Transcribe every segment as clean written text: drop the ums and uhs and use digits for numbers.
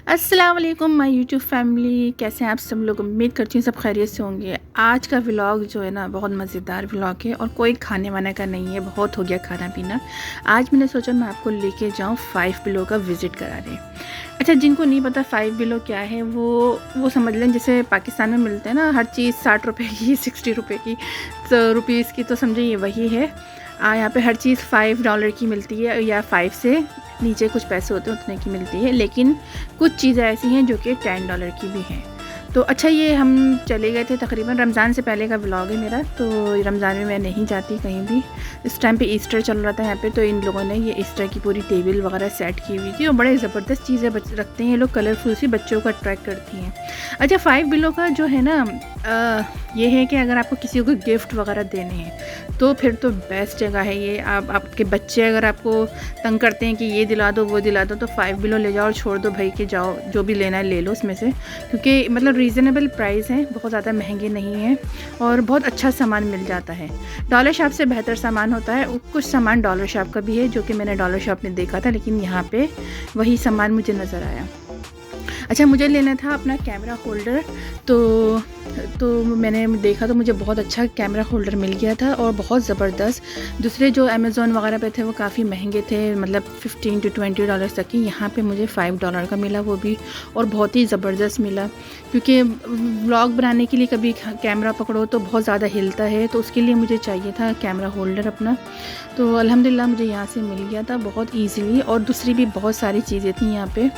अस्सलाम वालेकुम my YouTube family, कैसे हैं आप सब लोग। उम्मीद करती हूँ सब खैरियत से होंगे। आज का व्लॉग जो है ना बहुत मज़ेदार व्लॉग है और कोई खाने वाने का नहीं है, बहुत हो गया खाना पीना। आज मैंने सोचा मैं आपको लेके जाऊँ 5 बिलो का विज़िट कराने। अच्छा, जिनको नहीं पता 5 बिलो क्या है वो समझ लें जैसे पाकिस्तान में मिलते हैं ना हर चीज़ 60 रुपये की 60 रुपये की रुपीज़ की, तो समझे ये वही है। यहाँ पे हर चीज़ $5 की मिलती है या 5 से नीचे कुछ पैसे होते हैं उतने की मिलती है, लेकिन कुछ चीज़ें ऐसी हैं जो कि $10 की भी हैं। तो अच्छा, ये हम चले गए थे तकरीबन रमज़ान से पहले का व्लॉग है मेरा। तो रमज़ान में मैं नहीं जाती कहीं भी। इस टाइम पे ईस्टर चल रहा था यहाँ पे, तो इन लोगों ने ये ईस्टर की पूरी टेबल वगैरह सेट की हुई थी और बड़े ज़बरदस्त चीज़ें रखते हैं ये लोग, कलरफुल सी बच्चों को अट्रैक्ट करती हैं। अच्छा, 5 बिलो का जो है ना ये है कि अगर आपको किसी को गिफ्ट वगैरह देने हैं तो फिर तो बेस्ट जगह है ये। आप आपके बच्चे अगर आपको तंग करते हैं कि ये दिला दो वो दिला दो, तो 5 बिलो ले जाओ और छोड़ दो भाई कि जाओ जो भी लेना है ले लो उसमें से, क्योंकि मतलब रीज़नेबल प्राइस है, बहुत ज़्यादा महंगे नहीं हैं और बहुत अच्छा सामान मिल जाता है। डॉलर शॉप से बेहतर सामान होता है। कुछ सामान डॉलर शॉप का भी है जो कि मैंने डॉलर शॉप में देखा था, लेकिन यहाँ पे वही सामान मुझे नज़र आया। अच्छा, मुझे लेना था अपना कैमरा होल्डर, तो मैंने देखा तो मुझे बहुत अच्छा कैमरा होल्डर मिल गया था और बहुत ज़बरदस्त। दूसरे जो अमेज़ॉन वगैरह पे थे वो काफ़ी महंगे थे, मतलब $15 to $20 तक की। यहाँ पे मुझे $5 का मिला वो भी, और बहुत ही ज़बरदस्त मिला, क्योंकि व्लॉग बनाने के लिए कभी कैमरा पकड़ो तो बहुत ज़्यादा हिलता है, तो उसके लिए मुझे चाहिए था कैमरा होल्डर अपना। तो अल्हम्दुलिल्लाह मुझे यहाँ से मिल गया था बहुत ईज़िली। और दूसरी भी बहुत सारी चीज़ें थी यहाँ पे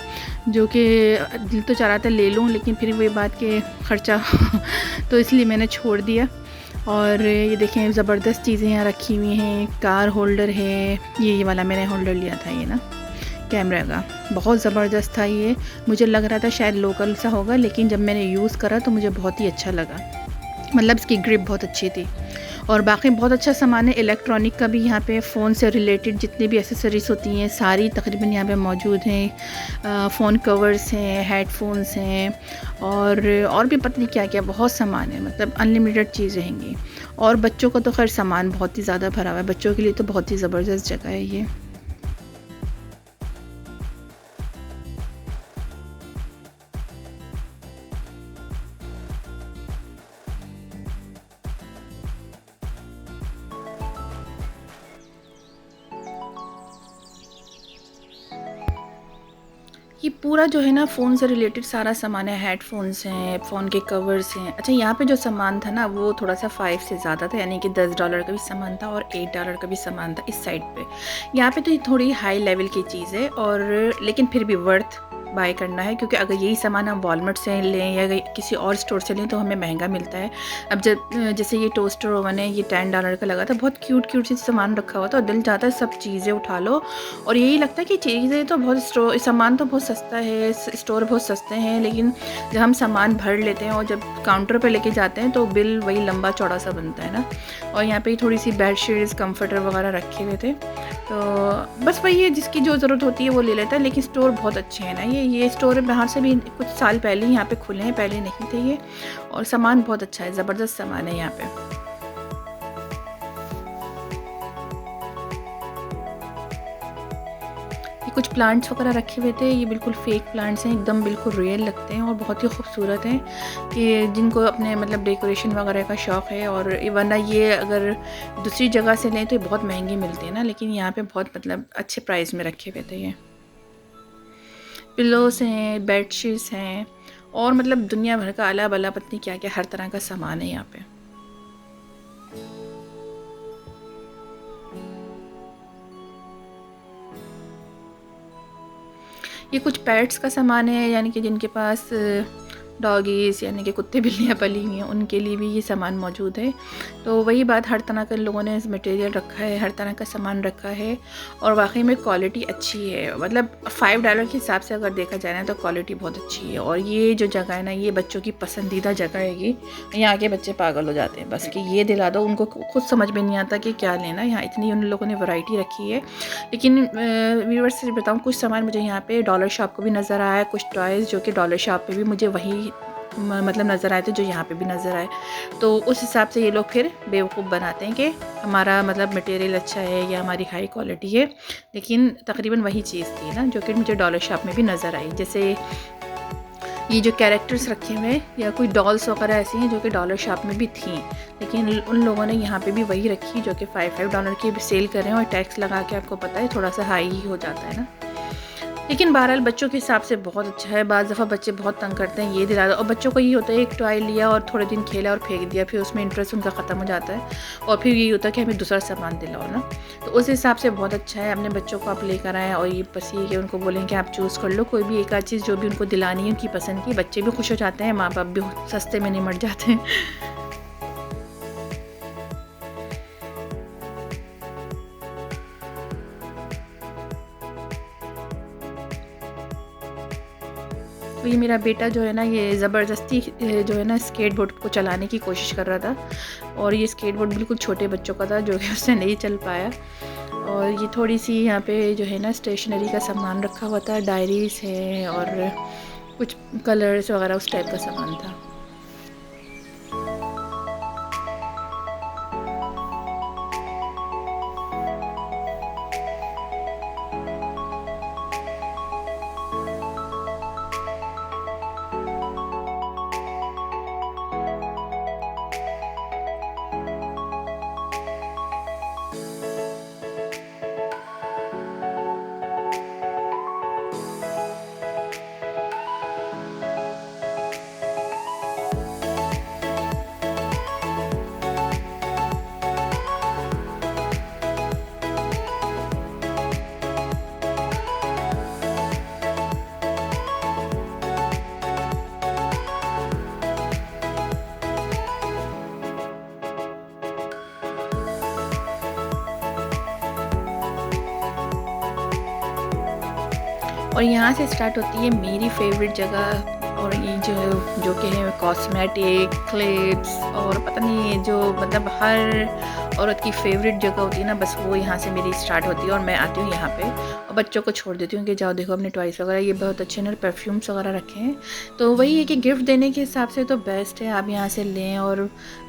जो कि दिल तो चाह रहा था ले लूँ, लेकिन फिर वही बात के ख़र्चा तो इसलिए मैंने छोड़ दिया। और ये देखें ज़बरदस्त चीज़ें यहाँ रखी हुई हैं। कार होल्डर है, ये वाला मैंने होल्डर लिया था ये ना कैमरा का, बहुत ज़बरदस्त था ये। मुझे लग रहा था शायद लोकल सा होगा, लेकिन जब मैंने यूज़ करा तो मुझे बहुत ही अच्छा लगा, मतलब इसकी ग्रिप बहुत अच्छी थी। और बाकी बहुत अच्छा सामान है इलेक्ट्रॉनिक का भी। यहाँ पे फ़ोन से रिलेटेड जितनी भी एसेसरीज़ होती हैं सारी तकरीबन यहाँ पे मौजूद हैं। फ़ोन कवर्स हैं, हेडफोन्स हैं, और भी पता नहीं क्या क्या बहुत सामान है, मतलब अनलिमिटेड चीज़ रहेंगी। और बच्चों का तो खैर सामान बहुत ही ज़्यादा भरा हुआ है, बच्चों के लिए तो बहुत ही ज़बरदस्त जगह है ये। ये पूरा जो है ना फ़ोन से रिलेटेड सारा सामान है। हेडफोन्स हैं, फ़ोन के कवर्स हैं। अच्छा, यहाँ पे जो सामान था ना वो थोड़ा सा 5 से ज़्यादा था, यानी कि $10 का भी सामान था और $8 का भी सामान था इस साइड पे। यहाँ पे तो ये थोड़ी हाई लेवल की चीज़ है, और लेकिन फिर भी वर्थ बाय करना है, क्योंकि अगर यही सामान हम वॉलमार्ट से लें या किसी और स्टोर से लें तो हमें महंगा मिलता है। अब जब जैसे ये टोस्टर ओवन है, ये $10 का लगा था, बहुत क्यूट क्यूट सी सामान रखा हुआ था और दिल चाहता है सब चीज़ें उठा लो। और यही लगता है कि चीज़ें तो बहुत सामान तो बहुत सस्ता है, स्टोर बहुत सस्ते हैं, लेकिन जब हम सामान भर लेते हैं और जब काउंटर पे लेके जाते हैं तो बिल वही लंबा चौड़ा सा बनता है ना। और यहाँ पे थोड़ी सी बेडशीट्स, कंफर्टर वगैरह रखे हुए थे, तो बस वही है, जिसकी जो ज़रूरत होती है वो ले लेता है। लेकिन स्टोर बहुत अच्छे हैं ना, ये स्टोर बाहर से भी कुछ साल पहले ही यहाँ पे खुले हैं, पहले नहीं थे ये। और सामान बहुत अच्छा है, ज़बरदस्त सामान है यहाँ पे। ये कुछ प्लांट्स वगैरह रखे हुए थे, ये बिल्कुल फेक प्लांट्स हैं, एकदम बिल्कुल रियल लगते हैं और बहुत ही खूबसूरत हैं, कि जिनको अपने मतलब डेकोरेशन वगैरह का शौक़ है। और वरना ये अगर दूसरी जगह से लें तो ये बहुत महंगी मिलती है ना, लेकिन यहाँ पे बहुत मतलब अच्छे प्राइस में रखे हुए थे। ये पिलोस हैं, बेडशीट्स हैं, और मतलब दुनिया भर का अला बला पत्नी क्या क्या हर तरह का सामान है यहाँ पे। ये कुछ पेट्स का सामान है, यानी कि जिनके पास डॉगीज़ यानी कि कुत्ते बिल्लियाँ पली हुई हैं उनके लिए भी ये सामान मौजूद है। तो वही बात, हर तरह का लोगों ने मटेरियल रखा है, हर तरह का सामान रखा है, और वाकई में क्वालिटी अच्छी है। मतलब $5 के हिसाब से अगर देखा जाए ना तो क्वालिटी बहुत अच्छी है। और ये जो जगह है ना, ये बच्चों की पसंदीदा जगह है ये। यहाँ के बच्चे पागल हो जाते हैं बस कि ये दिला दो, उनको खुद समझ में नहीं आता कि क्या लेना। यहाँ इतनी उन लोगों ने वैरायटी रखी है। लेकिन व्यूअर्स से बताऊँ, कुछ सामान मुझे यहाँ पे डॉलर शॉप को भी नज़र आया, कुछ टॉयज़ जो कि डॉलर शॉप पे भी मुझे वही मतलब नज़र आए थे जो यहाँ पे भी नज़र आए। तो उस हिसाब से ये लोग फिर बेवकूफ़ बनाते हैं कि हमारा मतलब मटेरियल अच्छा है या हमारी हाई क्वालिटी है, लेकिन तकरीबन वही चीज़ थी ना जो कि मुझे डॉलर शॉप में भी नज़र आई। जैसे ये जो कैरेक्टर्स रखे हुए हैं या कोई डॉल्स वगैरह ऐसी हैं जो कि डॉलर शॉप में भी थी, लेकिन उन लोगों ने यहाँ पे भी वही रखी जो कि $5 की भी सेल कर रहे हैं, और टैक्स लगा के आपको पता है थोड़ा सा हाई ही हो जाता है ना। लेकिन बहरहाल बच्चों के हिसाब से बहुत अच्छा है। बाज़ दफ़ा बच्चे बहुत तंग करते हैं, ये दिला दो, और बच्चों को ये होता है एक टॉय लिया और थोड़े दिन खेला और फेंक दिया, फिर उसमें इंटरेस्ट उनका ख़त्म हो जाता है, और फिर ये होता है कि हमें दूसरा सामान दिलाओ ना। तो उस हिसाब से बहुत अच्छा है। अपने बच्चों को आप लेकर आएँ, और ये बस ये कि उनको बोलें कि आप चूज़ कर लो कोई भी एक आध चीज़ जो भी उनको दिलानी है उनकी पसंद की। बच्चे भी खुश हो जाते हैं, माँ बाप भी सस्ते में निमट जाते हैं। तो ये मेरा बेटा जो है ना, ये ज़बरदस्ती जो है ना स्केट बोर्ड को चलाने की कोशिश कर रहा था, और ये स्केट बोर्ड बिल्कुल छोटे बच्चों का था जो कि उससे नहीं चल पाया। और ये थोड़ी सी यहाँ पे जो है ना स्टेशनरी का सामान रखा हुआ था, डायरीज़ है और कुछ कलर्स वगैरह उस टाइप का सामान था। और यहाँ से स्टार्ट होती है मेरी फेवरेट जगह, और ये जो कि है कॉस्मेटिक क्लिप्स, और पता नहीं ये जो मतलब हर औरत की फेवरेट जगह होती है ना, बस वो यहाँ से मेरी स्टार्ट होती है। और मैं आती हूँ यहाँ पे और बच्चों को छोड़ देती हूँ कि जाओ देखो अपने टॉयज़ वगैरह, ये बहुत अच्छे इन्होंने परफ्यूम्स वगैरह रखे हैं। तो वही है कि गिफ्ट देने के हिसाब से तो बेस्ट है, आप यहाँ से लें। और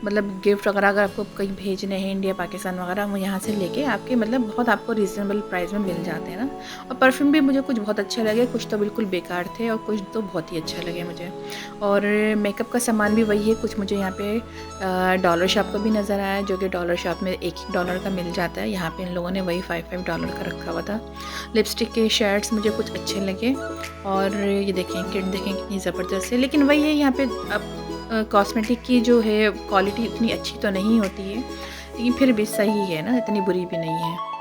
मतलब गिफ्ट वगैरह अगर आपको कहीं भेजने हैं इंडिया पाकिस्तान वगैरह, वो यहाँ से लेके आपके मतलब बहुत आपको रीज़नेबल प्राइस में मिल जाते हैं ना। और परफ्यूम भी मुझे कुछ बहुत अच्छे लगे, कुछ तो बिल्कुल बेकार थे और कुछ तो बहुत ही अच्छे लगे मुझे। और मेकअप का सामान भी वही है, कुछ मुझे यहाँ पे डॉलर शॉप का भी नज़र आया जो कि डॉलर शॉप में $1 का मिल जाता है। यहाँ पे इन लोगों ने वही $5 का रखा हुआ था। लिपस्टिक के शेड्स मुझे कुछ अच्छे लगे, और ये देखें किट देखें कितनी ज़बरदस्त है। लेकिन वही है यहाँ पे अब कॉस्मेटिक की जो है क्वालिटी इतनी अच्छी तो नहीं होती है, लेकिन फिर भी सही है ना, इतनी बुरी भी नहीं है।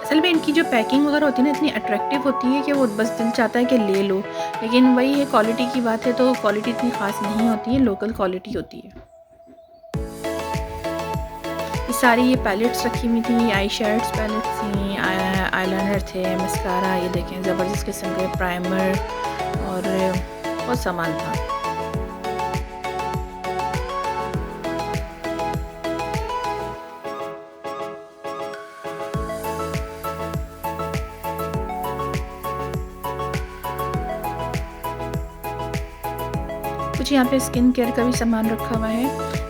असल में इनकी जो पैकिंग वगैरह होती है ना, इतनी अट्रैक्टिव होती है कि वो बस दिल चाहता है कि ले लो। लेकिन वही है, क्वालिटी की बात है तो क्वालिटी इतनी ख़ास नहीं होती है, लोकल क्वालिटी होती है। ये सारी ये पैलेट्स रखी हुई थी, आई शेड्स पैलेट्स थी, आईलाइनर थे, मस्कारा, ये देखें ज़बरदस्त किस्म के प्राइमर, और बहुत सामान था। कुछ यहाँ पे स्किन केयर का भी सामान रखा हुआ है,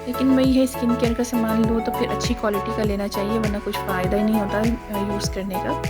लेकिन वही है स्किन केयर का सामान लो तो फिर अच्छी क्वालिटी का लेना चाहिए, वरना कुछ फ़ायदा ही नहीं होता यूज़ करने का।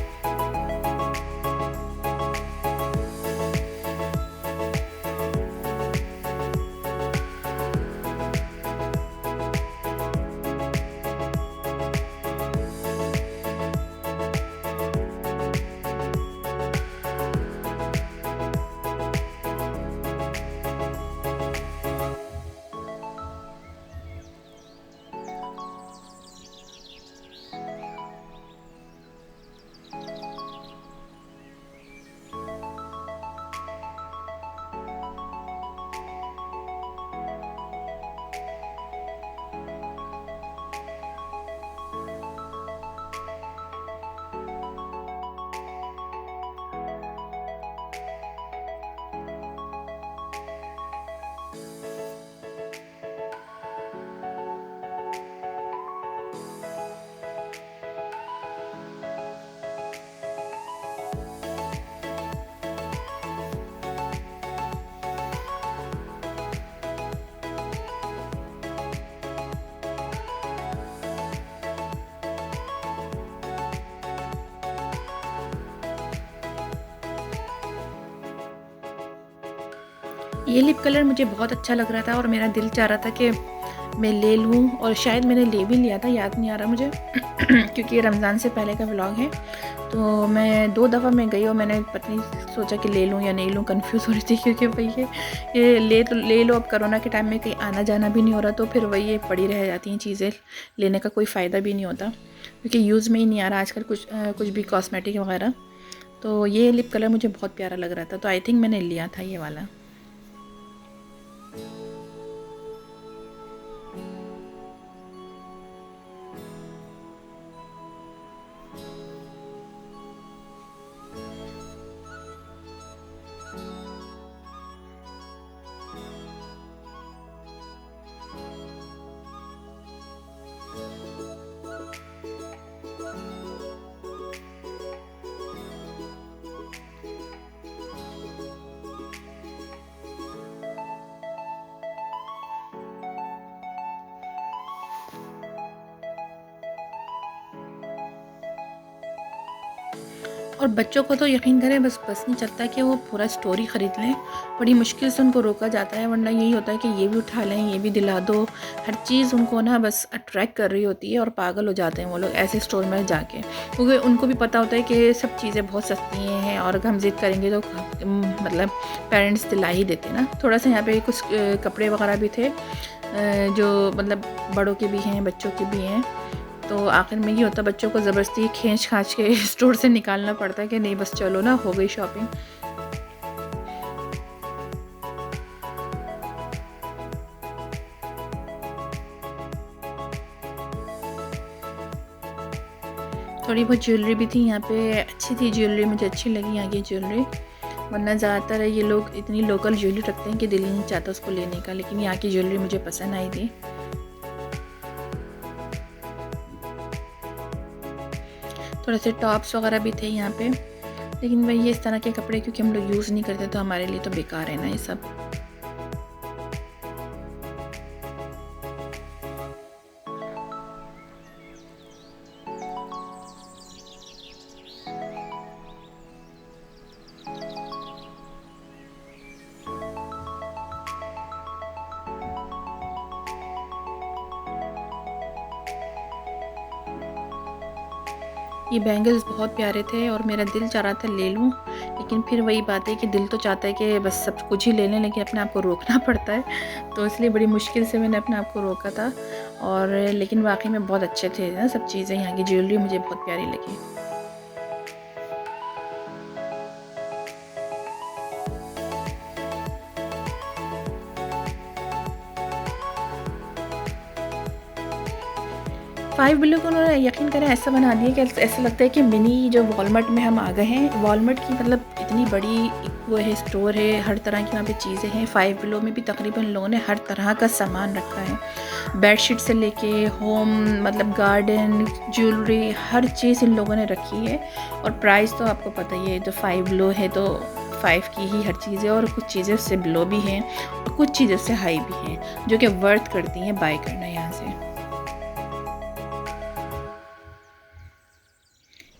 ये लिप कलर मुझे बहुत अच्छा लग रहा था और मेरा दिल चाह रहा था कि मैं ले लूँ, और शायद मैंने ले भी लिया था, याद नहीं आ रहा मुझे क्योंकि ये रमज़ान से पहले का व्लॉग है। तो मैं 2 दफ़ा मैं गई और मैंने पता नहीं सोचा कि ले लूँ या नहीं लूँ, कंफ्यूज हो रही थी क्योंकि भाई ये ले लो। अब कोरोना के टाइम में कहीं आना जाना भी नहीं हो रहा, तो फिर वही ये पड़ी रह जाती हैं चीज़ें, लेने का कोई फ़ायदा भी नहीं होता क्योंकि यूज़ में ही नहीं आ रहा आजकल कुछ भी कॉस्मेटिक वगैरह। तो ये लिप कलर मुझे बहुत प्यारा लग रहा था, तो आई थिंक मैंने लिया था ये वाला। और बच्चों को तो यकीन करें बस नहीं चलता कि वो पूरा स्टोरी ख़रीद लें, बड़ी मुश्किल से उनको रोका जाता है, वरना यही होता है कि ये भी उठा लें, ये भी दिला दो। हर चीज़ उनको ना बस अट्रैक्ट कर रही होती है और पागल हो जाते हैं वो लोग ऐसे स्टोर में जाके, क्योंकि उनको भी पता होता है कि सब चीज़ें बहुत सस्ती हैं और अगर हम ज़िद करेंगे तो मतलब पेरेंट्स दिला ही देते ना। थोड़ा सा यहाँ पे कुछ कपड़े वगैरह भी थे जो मतलब बड़ों के भी हैं बच्चों के भी हैं। तो आखिर में ये होता बच्चों को ज़बरदस्ती खींच खाच के स्टोर से निकालना पड़ता है कि नहीं बस चलो ना, हो गई शॉपिंग। थोड़ी बहुत ज्वेलरी भी थी यहाँ पे, अच्छी थी ज्वेलरी, मुझे अच्छी लगी यहाँ की ज्वेलरी। वरना ज़्यादातर ये लोग इतनी लोकल ज्वेलरी रखते हैं कि दिल ही नहीं चाहता उसको लेने का, लेकिन यहाँ की ज्वेलरी मुझे पसंद आई थी। थोड़े से टॉप्स वगैरह भी थे यहाँ पे, लेकिन भाई ये इस तरह के कपड़े क्योंकि हम लोग यूज़ नहीं करते तो हमारे लिए तो बेकार है ना ये सब। ये बैंगल्स बहुत प्यारे थे और मेरा दिल चाह रहा था ले लूँ, लेकिन फिर वही बात है कि दिल तो चाहता है कि बस सब कुछ ही ले लें, लेकिन अपने आप को रोकना पड़ता है। तो इसलिए बड़ी मुश्किल से मैंने अपने आप को रोका था, और लेकिन वाकई में बहुत अच्छे थे ना सब चीज़ें। यहाँ की ज्वेलरी मुझे बहुत प्यारी लगी। फाइव बिलो को उन्होंने यकीन करें ऐसा बना दिया कि ऐसा लगता है कि मिनी जो वॉलमार्ट में हम आ गए हैं। वॉलमार्ट की मतलब इतनी बड़ी वो है, स्टोर है, हर तरह की वहाँ पे चीज़ें हैं। फाइव बिलो में भी तकरीबन लोगों ने हर तरह का सामान रखा है, बेडशीट से लेके होम मतलब गार्डन ज्वेलरी, हर चीज़ इन लोगों ने रखी है। और प्राइस तो आपको पता ही है, जो फाइव बिलो है तो 5 की ही हर चीज़ है, और कुछ चीज़ें उससे बिलो भी हैं और कुछ चीज़ें उससे हाई भी हैं जो कि वर्थ करती हैं बाय करना यहाँ से।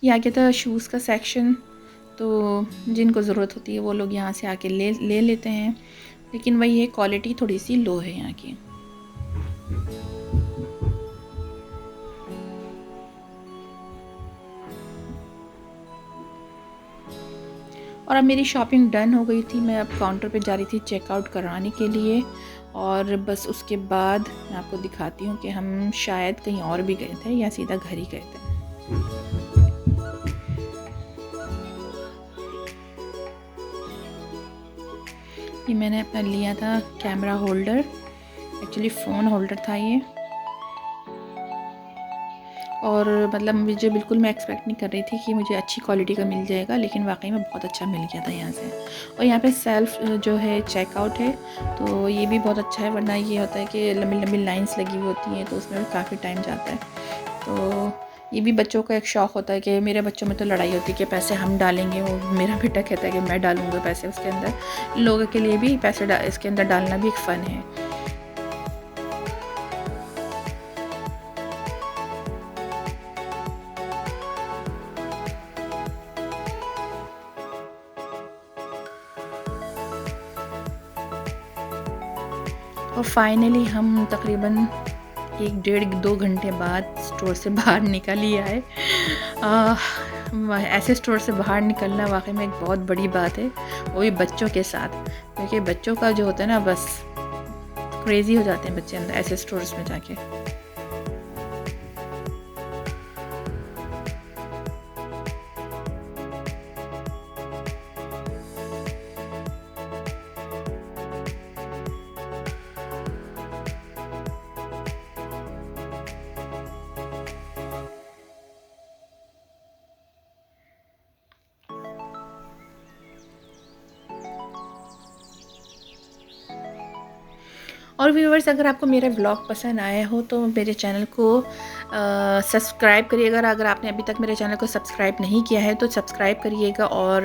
ये आगे था शूज़ का सेक्शन, तो जिनको ज़रूरत होती है वो लोग यहाँ से आके ले लेते हैं, लेकिन वही है क्वालिटी थोड़ी सी लो है यहाँ की। और अब मेरी शॉपिंग डन हो गई थी, मैं अब काउंटर पे जा रही थी चेकआउट कराने के लिए, और बस उसके बाद मैं आपको दिखाती हूँ कि हम शायद कहीं और भी गए थे या सीधा घर ही गए थे। ये मैंने अपना लिया था camera holder, actually phone holder था ये, और मतलब मुझे बिल्कुल मैं एक्सपेक्ट नहीं कर रही थी कि मुझे अच्छी क्वालिटी का मिल जाएगा, लेकिन वाकई में बहुत अच्छा मिल गया था यहाँ से। और यहाँ पे सेल्फ़ जो है चेकआउट है, तो ये भी बहुत अच्छा है, वरना ये होता है कि लंबी लंबी लाइंस लगी हुई होती हैं तो उसमें भी काफ़ी टाइम जाता है। तो ये भी बच्चों का एक शौक़ होता है कि मेरे बच्चों में तो लड़ाई होती है कि पैसे हम डालेंगे, वो मेरा बेटा कहता है कि मैं डालूँगा पैसे उसके अंदर। लोगों के लिए भी पैसे इसके अंदर डालना भी एक फ़न है। और फाइनली हम तकरीबन 1 डेढ़ 2 घंटे बाद स्टोर से बाहर निकल ही आए। ऐसे स्टोर से बाहर निकलना वाकई में एक बहुत बड़ी बात है, वो भी बच्चों के साथ, क्योंकि बच्चों का जो होता है ना, बस क्रेज़ी हो जाते हैं बच्चे अंदर ऐसे स्टोर्स में जाके। और व्यूअर्स, अगर आपको मेरा व्लॉग पसंद आया हो तो मेरे चैनल को सब्सक्राइब करिएगा। अगर आपने अभी तक मेरे चैनल को सब्सक्राइब नहीं किया है तो सब्सक्राइब करिएगा और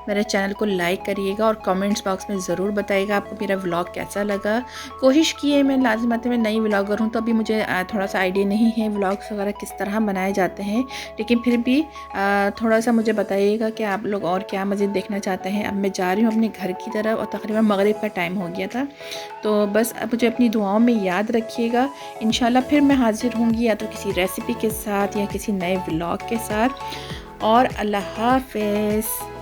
मेरे चैनल को लाइक करिएगा और कमेंट्स बॉक्स में ज़रूर बताइएगा आपको मेरा व्लॉग कैसा लगा। कोशिश की है, मैं लाजिम बात है, मैं नई व्लॉगर हूँ तो अभी मुझे थोड़ा सा आइडिया नहीं है व्लॉग्स वगैरह किस तरह बनाए जाते हैं, लेकिन फिर भी थोड़ा सा मुझे बताइएगा कि आप लोग और क्या मज़ीद देखना चाहते हैं। अब मैं जा रही हूँ अपने घर की तरफ और तकरीबन मगरिब का टाइम हो गया था, तो बस अब मुझे अपनी दुआओं में याद रखिएगा। इंशाल्लाह फिर मैं हाज़िर होंगी या तो किसी रेसिपी के साथ या किसी नए व्लॉग के साथ। और अल्लाह हाफ़िज़।